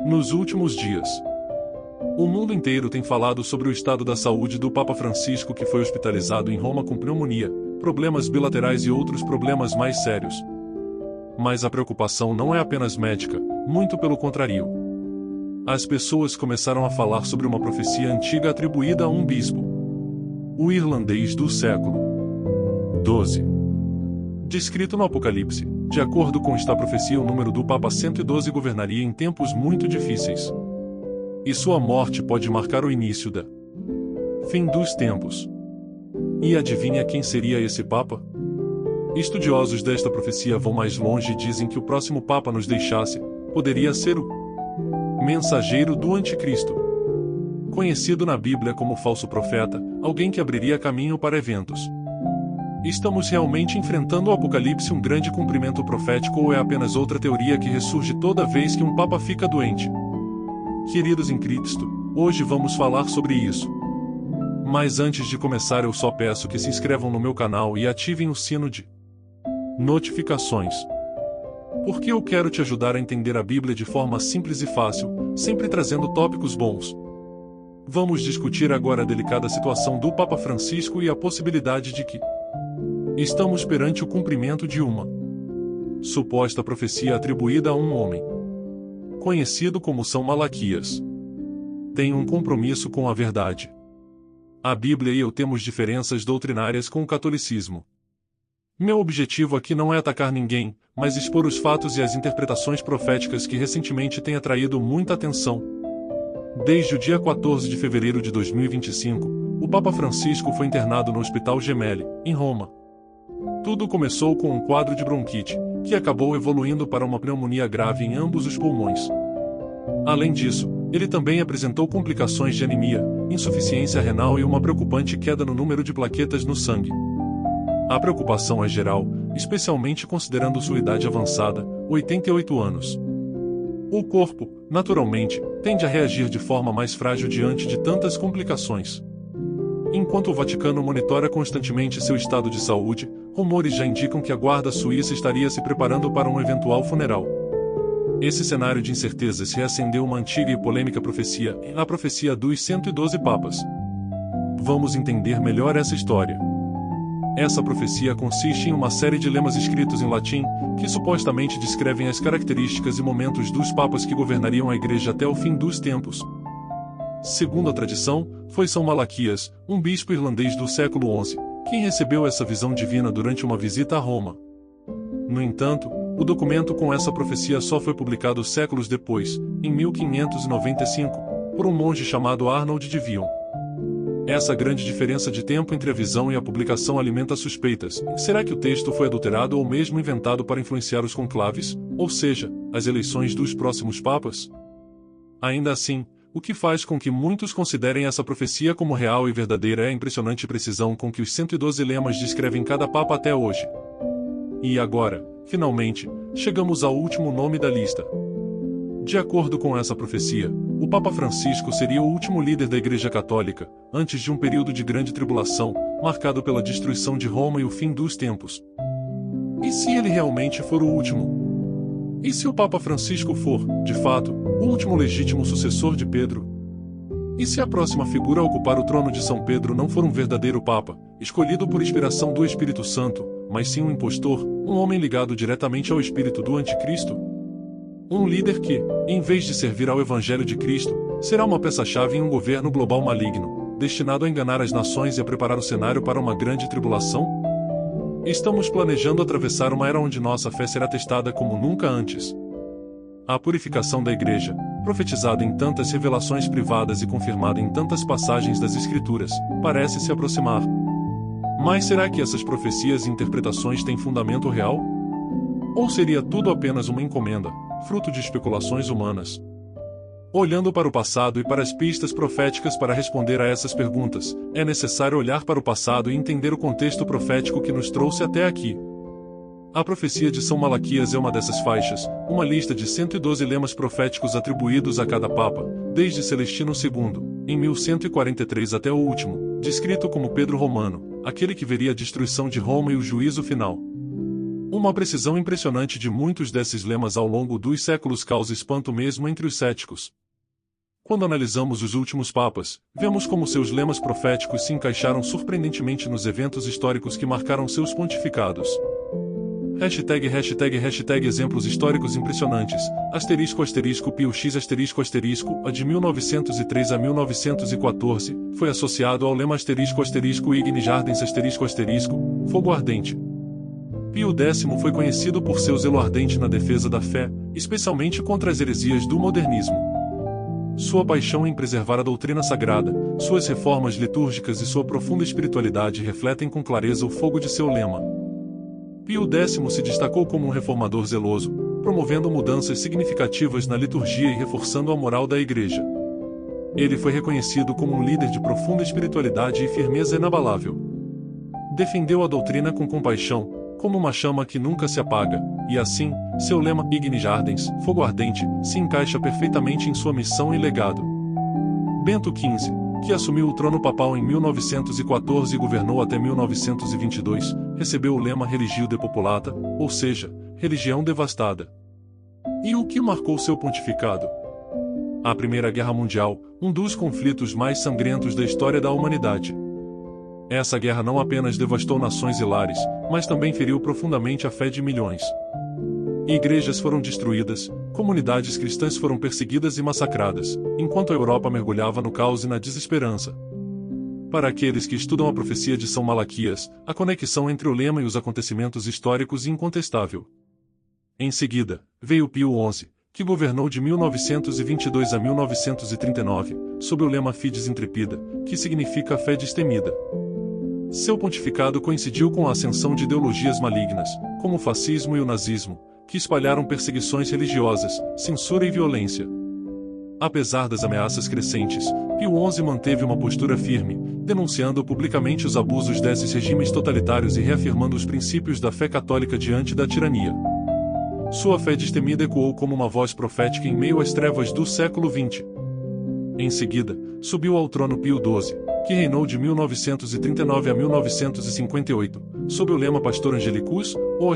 Nos últimos dias, o mundo inteiro tem falado sobre o estado da saúde do Papa Francisco, que foi hospitalizado em Roma com pneumonia, problemas bilaterais e outros problemas mais sérios. Mas a preocupação não é apenas médica, muito pelo contrário. As pessoas começaram a falar sobre uma profecia antiga atribuída a um bispo, o irlandês do século XII. Descrito no Apocalipse, de acordo com esta profecia, o número do Papa 112 governaria em tempos muito difíceis. E sua morte pode marcar o início da fim dos tempos. E adivinha quem seria esse Papa? Estudiosos desta profecia vão mais longe e dizem que o próximo Papa nos deixasse poderia ser o mensageiro do Anticristo, conhecido na Bíblia como falso profeta, alguém que abriria caminho para eventos. Estamos realmente enfrentando o Apocalipse, um grande cumprimento profético, ou é apenas outra teoria que ressurge toda vez que um Papa fica doente? Queridos em Cristo, hoje vamos falar sobre isso. Mas antes de começar, eu só peço que se inscrevam no meu canal e ativem o sino de notificações, porque eu quero te ajudar a entender a Bíblia de forma simples e fácil, sempre trazendo tópicos bons. Vamos discutir agora a delicada situação do Papa Francisco e a possibilidade de que estamos perante o cumprimento de uma suposta profecia atribuída a um homem conhecido como São Malaquias. Tem um compromisso com a verdade. A Bíblia e eu temos diferenças doutrinárias com o catolicismo. Meu objetivo aqui não é atacar ninguém, mas expor os fatos e as interpretações proféticas que recentemente têm atraído muita atenção. Desde o dia 14 de fevereiro de 2025, o Papa Francisco foi internado no Hospital Gemelli, em Roma. Tudo começou com um quadro de bronquite, que acabou evoluindo para uma pneumonia grave em ambos os pulmões. Além disso, ele também apresentou complicações de anemia, insuficiência renal e uma preocupante queda no número de plaquetas no sangue. A preocupação é geral, especialmente considerando sua idade avançada, 88 anos. O corpo, naturalmente, tende a reagir de forma mais frágil diante de tantas complicações. Enquanto o Vaticano monitora constantemente seu estado de saúde, rumores já indicam que a Guarda Suíça estaria se preparando para um eventual funeral. Esse cenário de incertezas reacendeu uma antiga e polêmica profecia, a profecia dos 112 Papas. Vamos entender melhor essa história. Essa profecia consiste em uma série de lemas escritos em latim, que supostamente descrevem as características e momentos dos papas que governariam a Igreja até o fim dos tempos. Segundo a tradição, foi São Malaquias, um bispo irlandês do século XI, quem recebeu essa visão divina durante uma visita a Roma. No entanto, o documento com essa profecia só foi publicado séculos depois, em 1595, por um monge chamado Arnold de Vion. Essa grande diferença de tempo entre a visão e a publicação alimenta suspeitas. Será que o texto foi adulterado ou mesmo inventado para influenciar os conclaves, ou seja, as eleições dos próximos papas? Ainda assim, o que faz com que muitos considerem essa profecia como real e verdadeira é a impressionante precisão com que os 112 lemas descrevem cada papa até hoje. E agora, finalmente, chegamos ao último nome da lista. De acordo com essa profecia, o Papa Francisco seria o último líder da Igreja Católica, antes de um período de grande tribulação, marcado pela destruição de Roma e o fim dos tempos. E se ele realmente for o último? E se o Papa Francisco for, de fato, o último legítimo sucessor de Pedro? E se a próxima figura a ocupar o trono de São Pedro não for um verdadeiro Papa, escolhido por inspiração do Espírito Santo, mas sim um impostor, um homem ligado diretamente ao espírito do Anticristo? Um líder que, em vez de servir ao Evangelho de Cristo, será uma peça-chave em um governo global maligno, destinado a enganar as nações e a preparar o cenário para uma grande tribulação? Estamos planejando atravessar uma era onde nossa fé será testada como nunca antes. A purificação da Igreja, profetizada em tantas revelações privadas e confirmada em tantas passagens das Escrituras, parece se aproximar. Mas será que essas profecias e interpretações têm fundamento real? Ou seria tudo apenas uma encomenda, fruto de especulações humanas? Olhando para o passado e para as pistas proféticas para responder a essas perguntas, é necessário olhar para o passado e entender o contexto profético que nos trouxe até aqui. A profecia de São Malaquias é uma dessas faixas, uma lista de 112 lemas proféticos atribuídos a cada papa, desde Celestino II, em 1143 até o último, descrito como Pedro Romano, aquele que veria a destruição de Roma e o juízo final. Uma precisão impressionante de muitos desses lemas ao longo dos séculos causa espanto mesmo entre os céticos. Quando analisamos os últimos papas, vemos como seus lemas proféticos se encaixaram surpreendentemente nos eventos históricos que marcaram seus pontificados. Exemplos históricos impressionantes. Pio X a de 1903 a 1914, foi associado ao lema Ignis Ardens fogo ardente. Pio X foi conhecido por seu zelo ardente na defesa da fé, especialmente contra as heresias do modernismo. Sua paixão em preservar a doutrina sagrada, suas reformas litúrgicas e sua profunda espiritualidade refletem com clareza o fogo de seu lema. Pio X se destacou como um reformador zeloso, promovendo mudanças significativas na liturgia e reforçando a moral da Igreja. Ele foi reconhecido como um líder de profunda espiritualidade e firmeza inabalável. Defendeu a doutrina com compaixão, como uma chama que nunca se apaga, e assim, seu lema Ignis Ardens, fogo ardente, se encaixa perfeitamente em sua missão e legado. Bento XV, que assumiu o trono papal em 1914 e governou até 1922, recebeu o lema Religio Depopulata, ou seja, religião devastada. E o que marcou seu pontificado? A Primeira Guerra Mundial, um dos conflitos mais sangrentos da história da humanidade. Essa guerra não apenas devastou nações e lares, mas também feriu profundamente a fé de milhões. Igrejas foram destruídas, comunidades cristãs foram perseguidas e massacradas, enquanto a Europa mergulhava no caos e na desesperança. Para aqueles que estudam a profecia de São Malaquias, a conexão entre o lema e os acontecimentos históricos é incontestável. Em seguida, veio Pio XI, que governou de 1922 a 1939, sob o lema Fides Intrepida, que significa fé destemida. Seu pontificado coincidiu com a ascensão de ideologias malignas, como o fascismo e o nazismo, que espalharam perseguições religiosas, censura e violência. Apesar das ameaças crescentes, Pio XI manteve uma postura firme, denunciando publicamente os abusos desses regimes totalitários e reafirmando os princípios da fé católica diante da tirania. Sua fé destemida ecoou como uma voz profética em meio às trevas do século XX. Em seguida, subiu ao trono Pio XII, que reinou de 1939 a 1958, sob o lema Pastor Angelicus, ou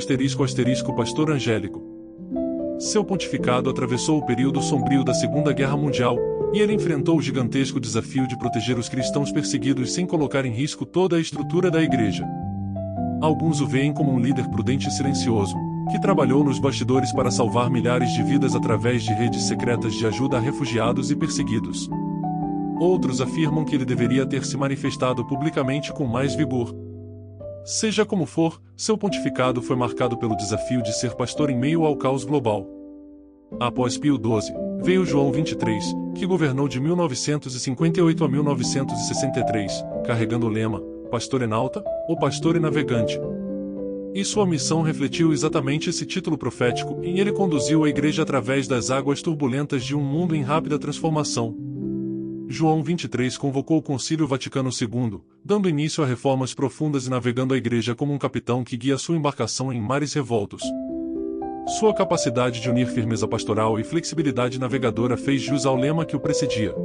Pastor Angélico. Seu pontificado atravessou o período sombrio da Segunda Guerra Mundial, e ele enfrentou o gigantesco desafio de proteger os cristãos perseguidos sem colocar em risco toda a estrutura da Igreja. Alguns o veem como um líder prudente e silencioso, que trabalhou nos bastidores para salvar milhares de vidas através de redes secretas de ajuda a refugiados e perseguidos. Outros afirmam que ele deveria ter se manifestado publicamente com mais vigor. Seja como for, seu pontificado foi marcado pelo desafio de ser pastor em meio ao caos global. Após Pio XII, veio João XXIII, que governou de 1958 a 1963, carregando o lema Pastor Enalta, ou Pastor e Navegante. E sua missão refletiu exatamente esse título profético, e ele conduziu a Igreja através das águas turbulentas de um mundo em rápida transformação. João XXIII convocou o Concílio Vaticano II, dando início a reformas profundas e navegando a Igreja como um capitão que guia sua embarcação em mares revoltos. Sua capacidade de unir firmeza pastoral e flexibilidade navegadora fez jus ao lema que o precedia.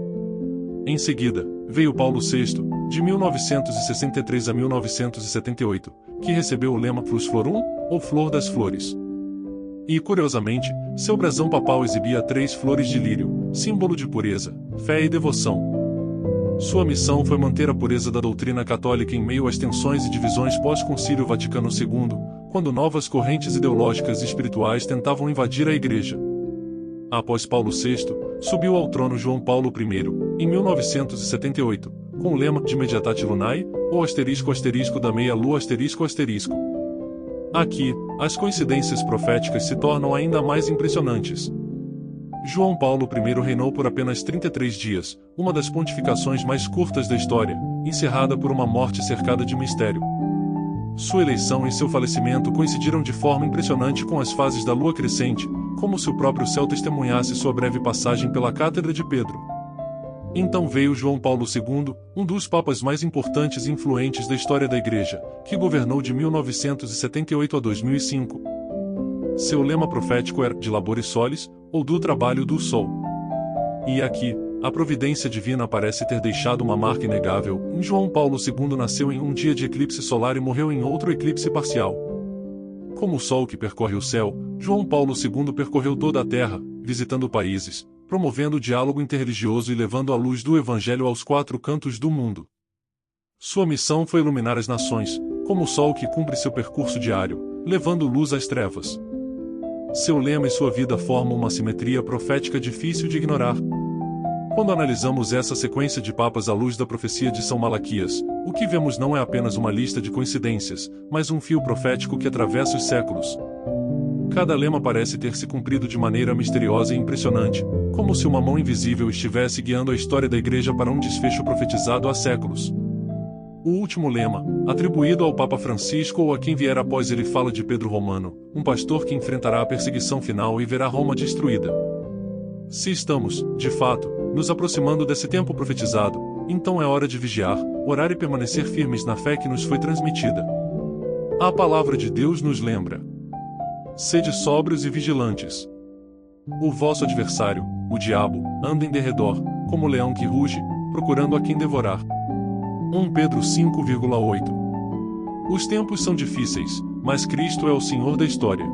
Em seguida, veio Paulo VI, de 1963 a 1978, que recebeu o lema Plus Florum, ou Flor das Flores. E, curiosamente, seu brasão papal exibia 3 flores de lírio, símbolo de pureza, fé e devoção. Sua missão foi manter a pureza da doutrina católica em meio às tensões e divisões pós-Concílio Vaticano II, quando novas correntes ideológicas e espirituais tentavam invadir a Igreja. Após Paulo VI, subiu ao trono João Paulo I, em 1978, com o lema de Mediatate Lunae, ou da meia-lua ***. Aqui, as coincidências proféticas se tornam ainda mais impressionantes. João Paulo I reinou por apenas 33 dias, uma das pontificações mais curtas da história, encerrada por uma morte cercada de mistério. Sua eleição e seu falecimento coincidiram de forma impressionante com as fases da lua crescente, como se o próprio céu testemunhasse sua breve passagem pela Cátedra de Pedro. Então veio João Paulo II, um dos papas mais importantes e influentes da história da Igreja, que governou de 1978 a 2005. Seu lema profético era de Laboris Solis, ou do trabalho do sol. E aqui, a providência divina parece ter deixado uma marca inegável. João Paulo II nasceu em um dia de eclipse solar e morreu em outro eclipse parcial. Como o sol que percorre o céu, João Paulo II percorreu toda a terra, visitando países, promovendo o diálogo interreligioso e levando a luz do Evangelho aos 4 cantos do mundo. Sua missão foi iluminar as nações, como o sol que cumpre seu percurso diário, levando luz às trevas. Seu lema e sua vida formam uma simetria profética difícil de ignorar. Quando analisamos essa sequência de papas à luz da profecia de São Malaquias, o que vemos não é apenas uma lista de coincidências, mas um fio profético que atravessa os séculos. Cada lema parece ter se cumprido de maneira misteriosa e impressionante, como se uma mão invisível estivesse guiando a história da Igreja para um desfecho profetizado há séculos. O último lema, atribuído ao Papa Francisco ou a quem vier após ele, fala de Pedro Romano, um pastor que enfrentará a perseguição final e verá Roma destruída. Se estamos, de fato, nos aproximando desse tempo profetizado, então é hora de vigiar, orar e permanecer firmes na fé que nos foi transmitida. A palavra de Deus nos lembra: sede sóbrios e vigilantes. O vosso adversário, o diabo, anda em derredor, como leão que ruge, procurando a quem devorar. 1 Pedro 5,8. Os tempos são difíceis, mas Cristo é o Senhor da história.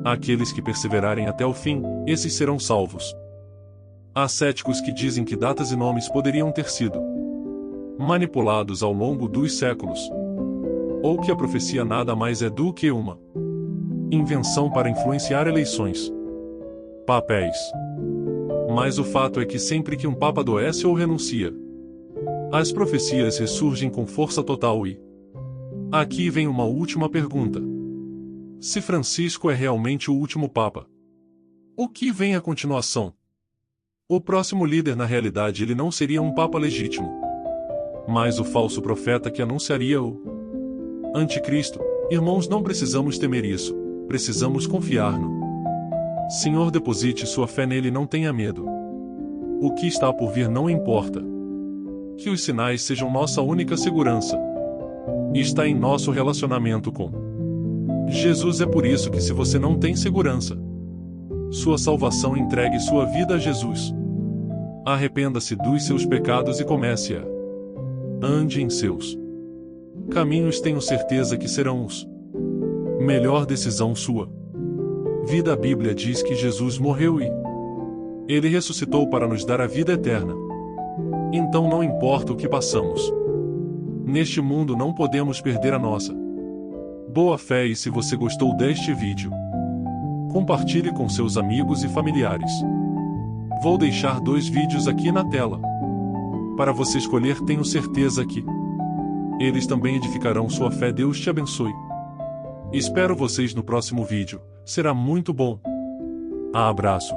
Aqueles que perseverarem até o fim, esses serão salvos. Há céticos que dizem que datas e nomes poderiam ter sido manipulados ao longo dos séculos, ou que a profecia nada mais é do que uma invenção para influenciar eleições, papéis. Mas o fato é que sempre que um papa adoece ou renuncia, as profecias ressurgem com força total e... Aqui vem uma última pergunta. Se Francisco é realmente o último papa, o que vem a continuação? O próximo líder, na realidade, ele não seria um papa legítimo, mas o falso profeta que anunciaria o anticristo. Irmãos, não precisamos temer isso, precisamos confiar no Senhor. Deposite sua fé nele e não tenha medo. O que está por vir não importa. Que os sinais sejam nossa única segurança. E está em nosso relacionamento com Jesus. É por isso que, se você não tem segurança, sua salvação, entregue sua vida a Jesus. Arrependa-se dos seus pecados e comece a ande em seus caminhos. Tenho certeza que serão os melhor decisão sua vida. A Bíblia diz que Jesus morreu e ele ressuscitou para nos dar a vida eterna. Então não importa o que passamos neste mundo, não podemos perder a nossa boa fé. E se você gostou deste vídeo, compartilhe com seus amigos e familiares. Vou deixar 2 vídeos aqui na tela para você escolher. Tenho certeza que eles também edificarão sua fé. Deus te abençoe. Espero vocês no próximo vídeo, será muito bom. Abraço.